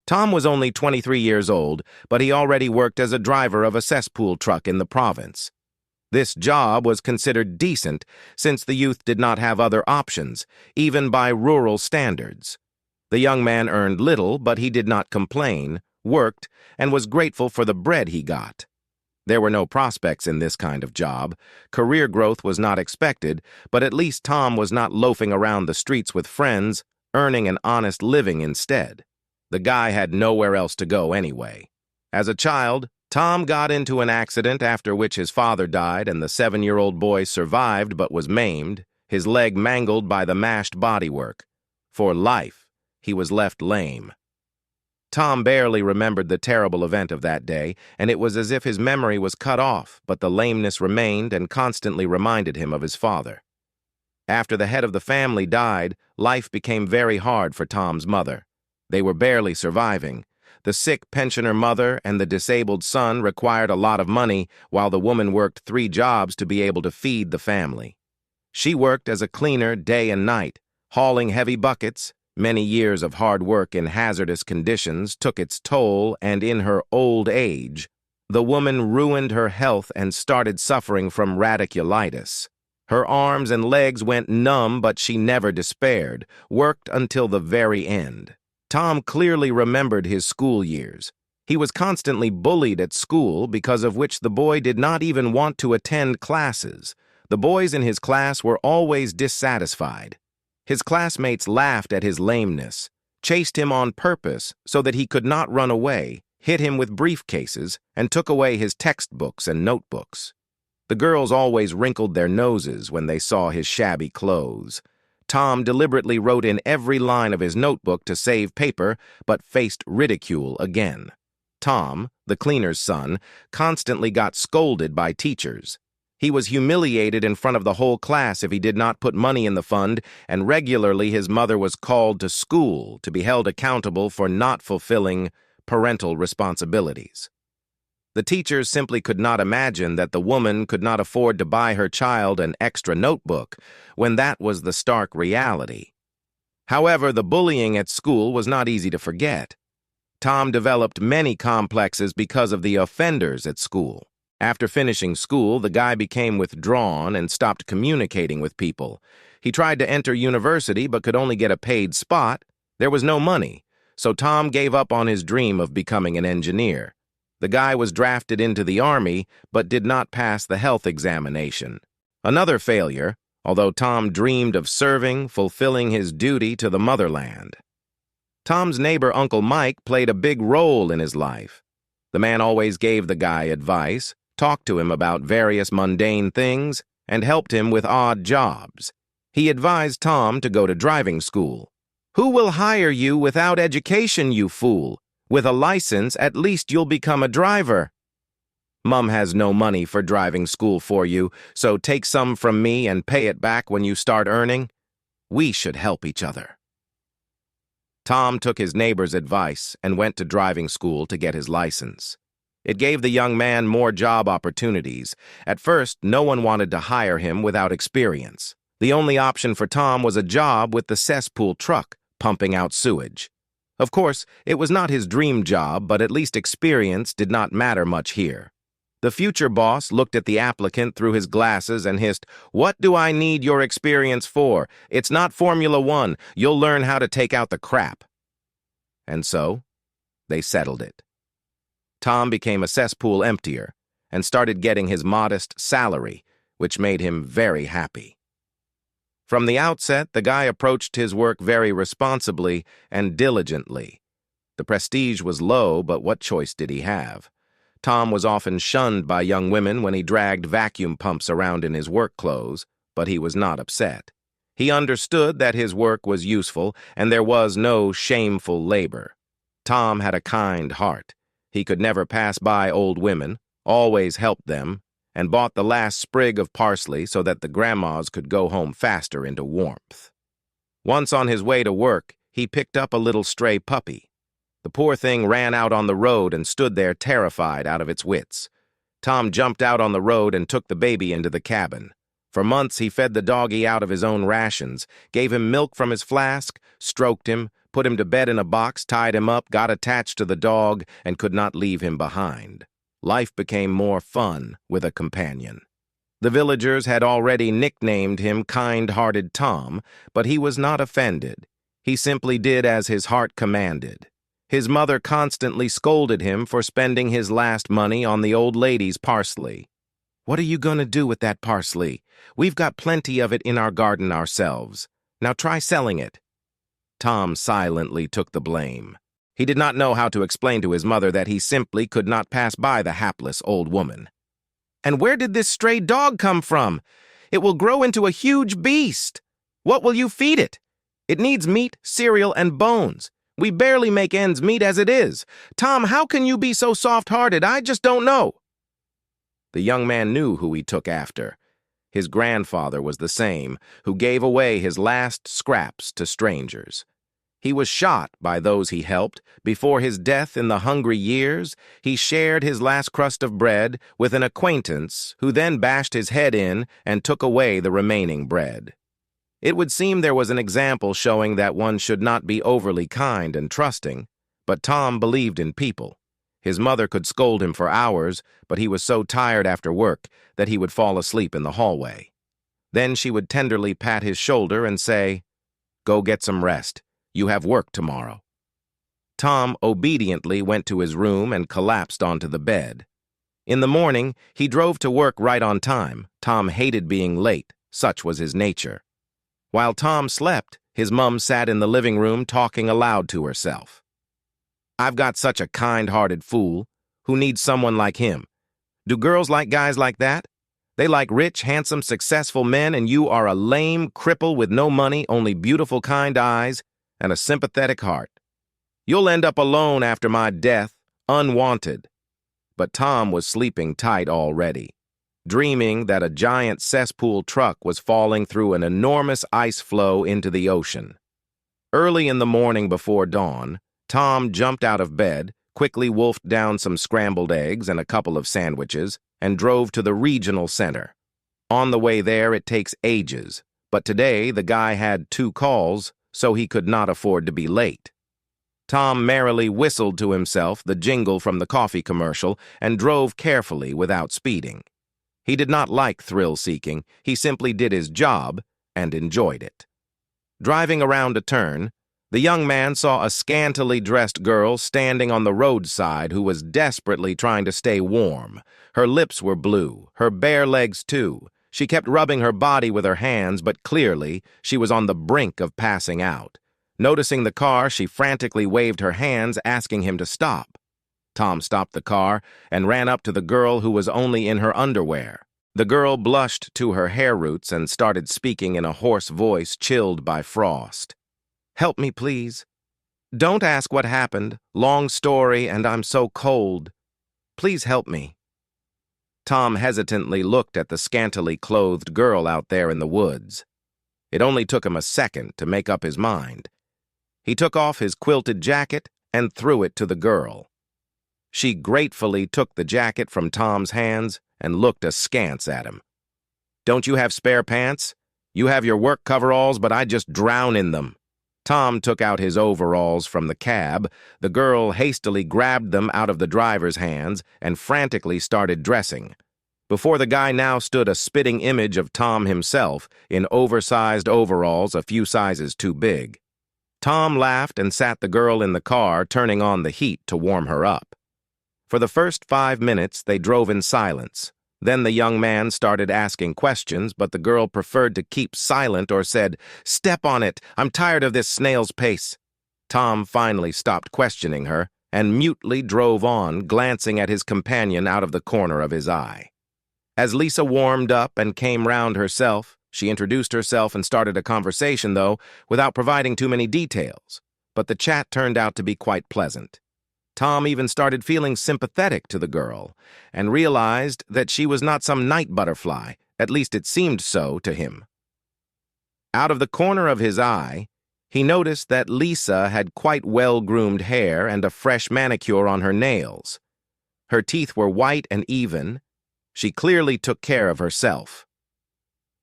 Tom was only 23 years old, but he already worked as a driver of a cesspool truck in the province. This job was considered decent since the youth did not have other options, even by rural standards. The young man earned little, but he did not complain, worked, and was grateful for the bread he got. There were no prospects in this kind of job. Career growth was not expected, but at least Tom was not loafing around the streets with friends, earning an honest living instead. The guy had nowhere else to go anyway. As a child, Tom got into an accident after which his father died and the 7-year-old boy survived but was maimed, his leg mangled by the mashed bodywork. For life, he was left lame. Tom barely remembered the terrible event of that day, and it was as if his memory was cut off, but the lameness remained and constantly reminded him of his father. After the head of the family died, life became very hard for Tom's mother. They were barely surviving. The sick pensioner mother and the disabled son required a lot of money, while the woman worked 3 jobs to be able to feed the family. She worked as a cleaner day and night, hauling heavy buckets. Many years of hard work in hazardous conditions took its toll, and in her old age, the woman ruined her health and started suffering from radiculitis. Her arms and legs went numb, but she never despaired, worked until the very end. Tom clearly remembered his school years. He was constantly bullied at school, because of which the boy did not even want to attend classes. The boys in his class were always dissatisfied. His classmates laughed at his lameness, chased him on purpose so that he could not run away, hit him with briefcases, and took away his textbooks and notebooks. The girls always wrinkled their noses when they saw his shabby clothes. Tom deliberately wrote in every line of his notebook to save paper, but faced ridicule again. Tom, the cleaner's son, constantly got scolded by teachers. He was humiliated in front of the whole class if he did not put money in the fund, and regularly his mother was called to school to be held accountable for not fulfilling parental responsibilities. The teachers simply could not imagine that the woman could not afford to buy her child an extra notebook, when that was the stark reality. However, the bullying at school was not easy to forget. Tom developed many complexes because of the offenders at school. After finishing school, the guy became withdrawn and stopped communicating with people. He tried to enter university but could only get a paid spot. There was no money, so Tom gave up on his dream of becoming an engineer. The guy was drafted into the army but did not pass the health examination. Another failure, although Tom dreamed of serving, fulfilling his duty to the motherland. Tom's neighbor, Uncle Mike, played a big role in his life. The man always gave the guy advice, talked to him about various mundane things, and helped him with odd jobs. He advised Tom to go to driving school. "Who will hire you without education, you fool? With a license, at least you'll become a driver. Mom has no money for driving school for you, so take some from me and pay it back when you start earning. We should help each other." Tom took his neighbor's advice and went to driving school to get his license. It gave the young man more job opportunities. At first, no one wanted to hire him without experience. The only option for Tom was a job with the cesspool truck, pumping out sewage. Of course, it was not his dream job, but at least experience did not matter much here. The future boss looked at the applicant through his glasses and hissed, "What do I need your experience for? It's not Formula 1. You'll learn how to take out the crap." And so, they settled it. Tom became a cesspool emptier and started getting his modest salary, which made him very happy. From the outset, the guy approached his work very responsibly and diligently. The prestige was low, but what choice did he have? Tom was often shunned by young women when he dragged vacuum pumps around in his work clothes, but he was not upset. He understood that his work was useful and there was no shameful labor. Tom had a kind heart. He could never pass by old women, always helped them, and bought the last sprig of parsley so that the grandmas could go home faster into warmth. Once on his way to work, he picked up a little stray puppy. The poor thing ran out on the road and stood there terrified out of its wits. Tom jumped out on the road and took the baby into the cabin. For months he fed the doggy out of his own rations, gave him milk from his flask, stroked him, put him to bed in a box, tied him up, got attached to the dog, and could not leave him behind. Life became more fun with a companion. The villagers had already nicknamed him Kind-Hearted Tom, but he was not offended. He simply did as his heart commanded. His mother constantly scolded him for spending his last money on the old lady's parsley. "What are you going to do with that parsley? We've got plenty of it in our garden ourselves. Now try selling it." Tom silently took the blame. He did not know how to explain to his mother that he simply could not pass by the hapless old woman. "And where did this stray dog come from? It will grow into a huge beast. What will you feed it? It needs meat, cereal, and bones. We barely make ends meet as it is. Tom, how can you be so soft-hearted? I just don't know." The young man knew who he took after. His grandfather was the same, who gave away his last scraps to strangers. He was shot by those he helped. Before his death in the hungry years, he shared his last crust of bread with an acquaintance who then bashed his head in and took away the remaining bread. It would seem there was an example showing that one should not be overly kind and trusting, but Tom believed in people. His mother could scold him for hours, but he was so tired after work that he would fall asleep in the hallway. Then she would tenderly pat his shoulder and say, "Go get some rest. You have work tomorrow." Tom obediently went to his room and collapsed onto the bed. In the morning, he drove to work right on time. Tom hated being late. Such was his nature. While Tom slept, his mum sat in the living room talking aloud to herself. "I've got such a kind-hearted fool. Who needs someone like him? Do girls like guys like that? They like rich, handsome, successful men, and you are a lame cripple with no money, only beautiful, kind eyes, and a sympathetic heart. You'll end up alone after my death, unwanted." But Tom was sleeping tight already, dreaming that a giant cesspool truck was falling through an enormous ice floe into the ocean. Early in the morning before dawn, Tom jumped out of bed, quickly wolfed down some scrambled eggs and a couple of sandwiches, and drove to the regional center. On the way there, it takes ages, but today the guy had 2 calls, so he could not afford to be late. Tom merrily whistled to himself the jingle from the coffee commercial and drove carefully without speeding. He did not like thrill-seeking. He simply did his job and enjoyed it. Driving around a turn, the young man saw a scantily dressed girl standing on the roadside who was desperately trying to stay warm. Her lips were blue, her bare legs too. She kept rubbing her body with her hands, but clearly she was on the brink of passing out. Noticing the car, she frantically waved her hands, asking him to stop. Tom stopped the car and ran up to the girl who was only in her underwear. The girl blushed to her hair roots and started speaking in a hoarse voice chilled by frost. "Help me, please. Don't ask what happened. Long story, and I'm so cold. Please help me." Tom hesitantly looked at the scantily clothed girl out there in the woods. It only took him a second to make up his mind. He took off his quilted jacket and threw it to the girl. She gratefully took the jacket from Tom's hands and looked askance at him. "Don't you have spare pants? You have your work coveralls, but I just drown in them." Tom took out his overalls from the cab. The girl hastily grabbed them out of the driver's hands and frantically started dressing. Before the guy now stood a spitting image of Tom himself in oversized overalls a few sizes too big. Tom laughed and sat the girl in the car, turning on the heat to warm her up. For the first 5 minutes, they drove in silence. Then the young man started asking questions, but the girl preferred to keep silent or said, "Step on it. I'm tired of this snail's pace." Tom finally stopped questioning her and mutely drove on, glancing at his companion out of the corner of his eye. As Lisa warmed up and came round herself, she introduced herself and started a conversation, though, without providing too many details. But the chat turned out to be quite pleasant. Tom even started feeling sympathetic to the girl and realized that she was not some night butterfly. At least it seemed so to him. Out of the corner of his eye, he noticed that Lisa had quite well-groomed hair and a fresh manicure on her nails. Her teeth were white and even. She clearly took care of herself.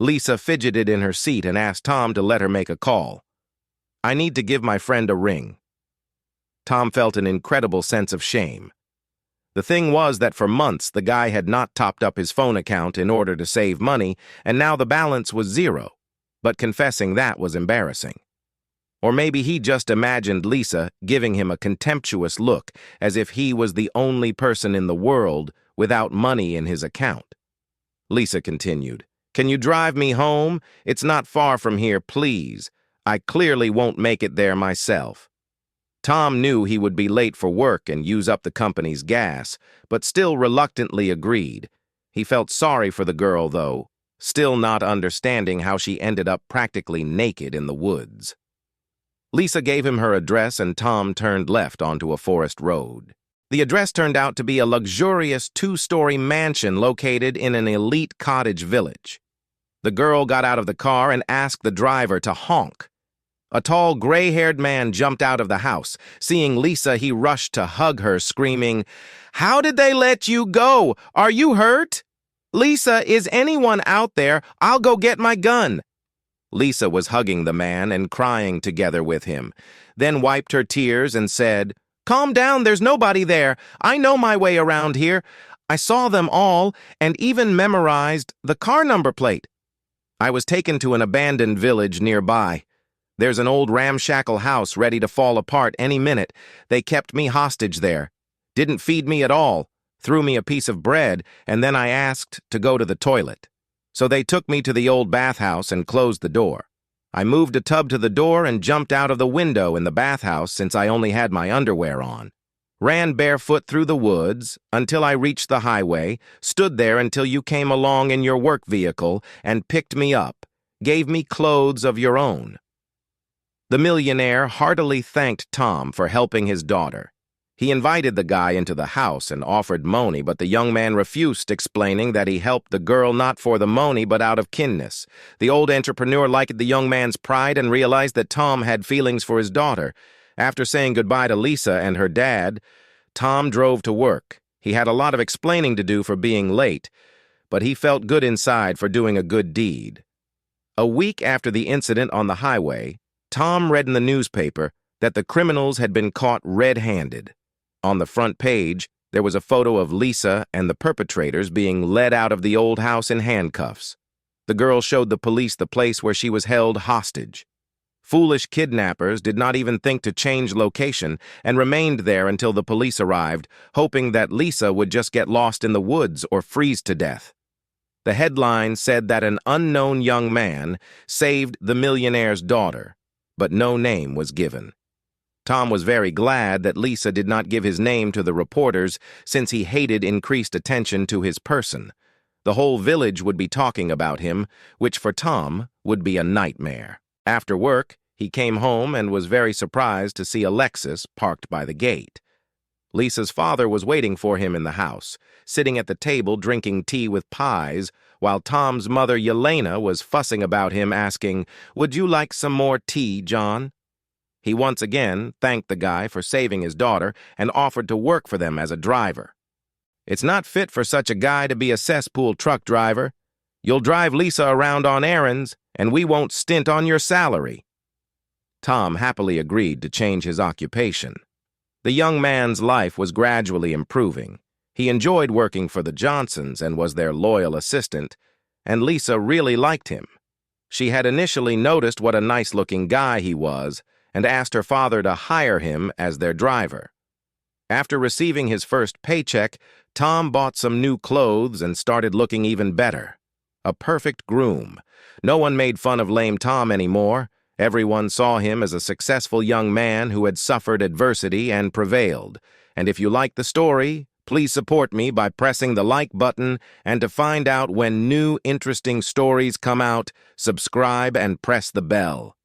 Lisa fidgeted in her seat and asked Tom to let her make a call. I need to give my friend a ring. Tom felt an incredible sense of shame. The thing was that for months the guy had not topped up his phone account in order to save money, and now the balance was zero. But confessing that was embarrassing. Or maybe he just imagined Lisa giving him a contemptuous look, as if he was the only person in the world without money in his account. Lisa continued, "Can you drive me home? It's not far from here, please. I clearly won't make it there myself." Tom knew he would be late for work and use up the company's gas, but still reluctantly agreed. He felt sorry for the girl, though, still not understanding how she ended up practically naked in the woods. Lisa gave him her address, and Tom turned left onto a forest road. The address turned out to be a luxurious two-story mansion located in an elite cottage village. The girl got out of the car and asked the driver to honk. A tall, gray-haired man jumped out of the house. Seeing Lisa, he rushed to hug her, screaming, "How did they let you go? Are you hurt? Lisa, is anyone out there? I'll go get my gun." Lisa was hugging the man and crying together with him, then wiped her tears and said, "Calm down, there's nobody there. I know my way around here. I saw them all and even memorized the car number plate. I was taken to an abandoned village nearby. There's an old ramshackle house ready to fall apart any minute. They kept me hostage there. Didn't feed me at all. Threw me a piece of bread, and then I asked to go to the toilet. So they took me to the old bathhouse and closed the door. I moved a tub to the door and jumped out of the window in the bathhouse since I only had my underwear on. Ran barefoot through the woods until I reached the highway, stood there until you came along in your work vehicle and picked me up, gave me clothes of your own." The millionaire heartily thanked Tom for helping his daughter. He invited the guy into the house and offered money, but the young man refused, explaining that he helped the girl not for the money but out of kindness. The old entrepreneur liked the young man's pride and realized that Tom had feelings for his daughter. After saying goodbye to Lisa and her dad, Tom drove to work. He had a lot of explaining to do for being late, but he felt good inside for doing a good deed. A week after the incident on the highway, Tom read in the newspaper that the criminals had been caught red-handed. On the front page, there was a photo of Lisa and the perpetrators being led out of the old house in handcuffs. The girl showed the police the place where she was held hostage. Foolish kidnappers did not even think to change location and remained there until the police arrived, hoping that Lisa would just get lost in the woods or freeze to death. The headline said that an unknown young man saved the millionaire's daughter, but no name was given. Tom was very glad that Lisa did not give his name to the reporters, since he hated increased attention to his person. The whole village would be talking about him, which for Tom would be a nightmare. After work, he came home and was very surprised to see Alexis parked by the gate. Lisa's father was waiting for him in the house, sitting at the table drinking tea with pies, while Tom's mother, Yelena, was fussing about him, asking, "Would you like some more tea, John?" He once again thanked the guy for saving his daughter and offered to work for them as a driver. "It's not fit for such a guy to be a cesspool truck driver. You'll drive Lisa around on errands, and we won't stint on your salary." Tom happily agreed to change his occupation. The young man's life was gradually improving. He enjoyed working for the Johnsons and was their loyal assistant, and Lisa really liked him. She had initially noticed what a nice-looking guy he was and asked her father to hire him as their driver. After receiving his first paycheck, Tom bought some new clothes and started looking even better. A perfect groom. No one made fun of lame Tom anymore. Everyone saw him as a successful young man who had suffered adversity and prevailed. And if you like the story, please support me by pressing the like button, and to find out when new interesting stories come out, subscribe and press the bell.